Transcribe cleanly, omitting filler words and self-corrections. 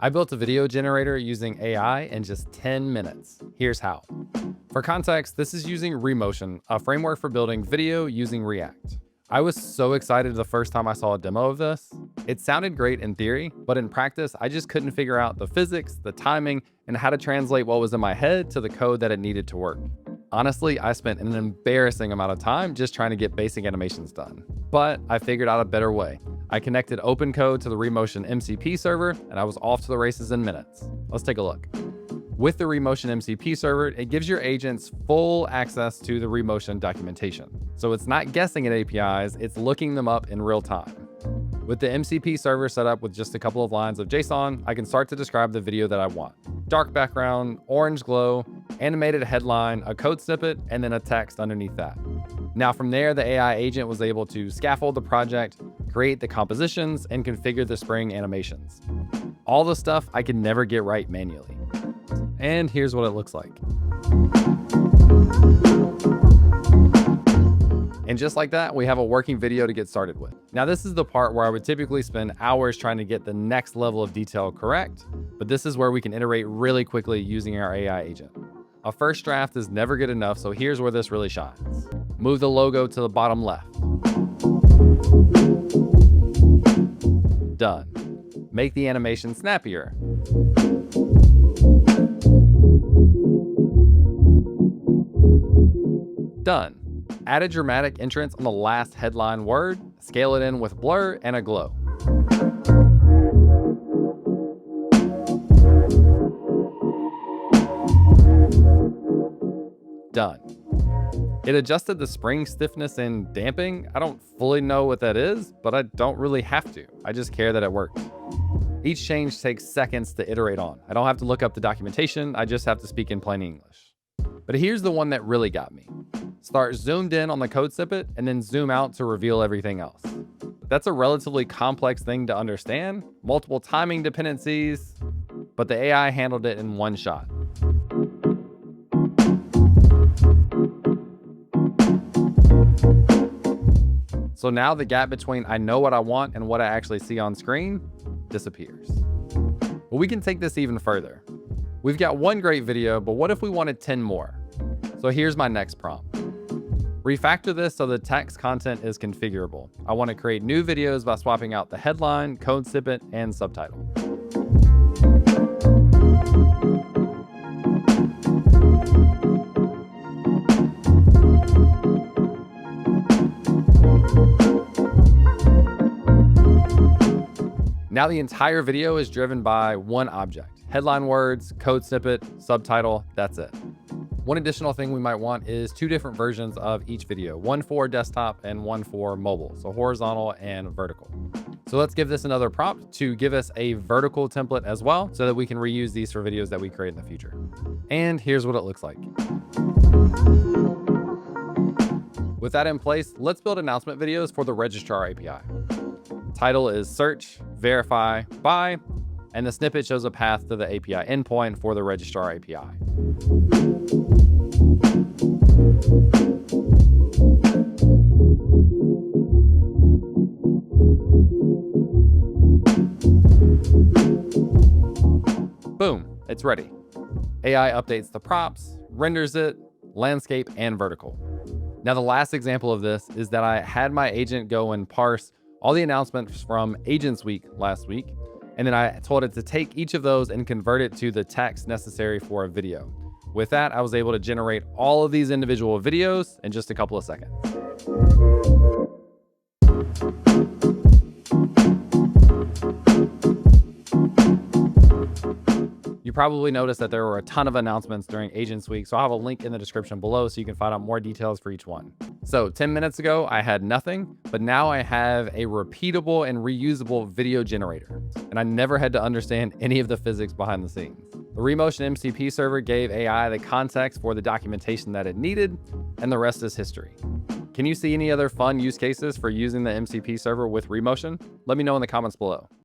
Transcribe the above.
I built a video generator using AI in just 10 minutes. Here's how. For context, this is using Remotion, a framework for building video using React. I was so excited the first time I saw a demo of this. It sounded great in theory, but in practice, I just couldn't figure out the physics, the timing, and how to translate what was in my head to the code that it needed to work. Honestly, I spent an embarrassing amount of time just trying to get basic animations done. But I figured out a better way. I connected open code to the Remotion MCP server, and I was off to the races in minutes. Let's take a look. With the Remotion MCP server, it gives your agents full access to the Remotion documentation. So it's not guessing at APIs, it's looking them up in real time. With the MCP server set up with just a couple of lines of JSON, I can start to describe the video that I want. Dark background, orange glow, animated headline, a code snippet, and then a text underneath that. Now from there, the AI agent was able to scaffold the project, create the compositions, and configure the spring animations. All the stuff I could never get right manually. And here's what it looks like. And just like that, we have a working video to get started with. Now, this is the part where I would typically spend hours trying to get the next level of detail correct, but this is where we can iterate really quickly using our AI agent. A first draft is never good enough, so here's where this really shines. Move the logo to the bottom left. Done. Make the animation snappier. Done. Add a dramatic entrance on the last headline word, scale it in with blur and a glow. Done. It adjusted the spring stiffness and damping. I don't fully know what that is, but I don't really have to. I just care that it works. Each change takes seconds to iterate on. I don't have to look up the documentation. I just have to speak in plain English. But here's the one that really got me. Start zoomed in on the code snippet and then zoom out to reveal everything else. That's a relatively complex thing to understand, multiple timing dependencies, but the AI handled it in one shot. So now the gap between I know what I want and what I actually see on screen disappears. But we can take this even further. We've got one great video, but what if we wanted 10 more? So here's my next prompt. Refactor this so the text content is configurable. I want to create new videos by swapping out the headline, code snippet, and subtitle. Now the entire video is driven by one object. Headline words, code snippet, subtitle, that's it. One additional thing we might want is two different versions of each video, one for desktop and one for mobile, so horizontal and vertical. So let's give this another prompt to give us a vertical template as well so that we can reuse these for videos that we create in the future. And here's what it looks like. With that in place, let's build announcement videos for the registrar API. Title is search, verify, buy, and the snippet shows a path to the API endpoint for the registrar API. Boom, it's ready. AI updates the props, renders it, landscape, and vertical. Now the last example of this is that I had my agent go and parse all the announcements from Agents Week last week, and then I told it to take each of those and convert it to the text necessary for a video. With that, I was able to generate all of these individual videos in just a couple of seconds. You probably noticed that there were a ton of announcements during Agents Week, so I'll have a link in the description below so you can find out more details for each one. So 10 minutes ago, I had nothing, but now I have a repeatable and reusable video generator, and I never had to understand any of the physics behind the scenes. The Remotion MCP server gave AI the context for the documentation that it needed, and the rest is history. Can you see any other fun use cases for using the MCP server with Remotion? Let me know in the comments below.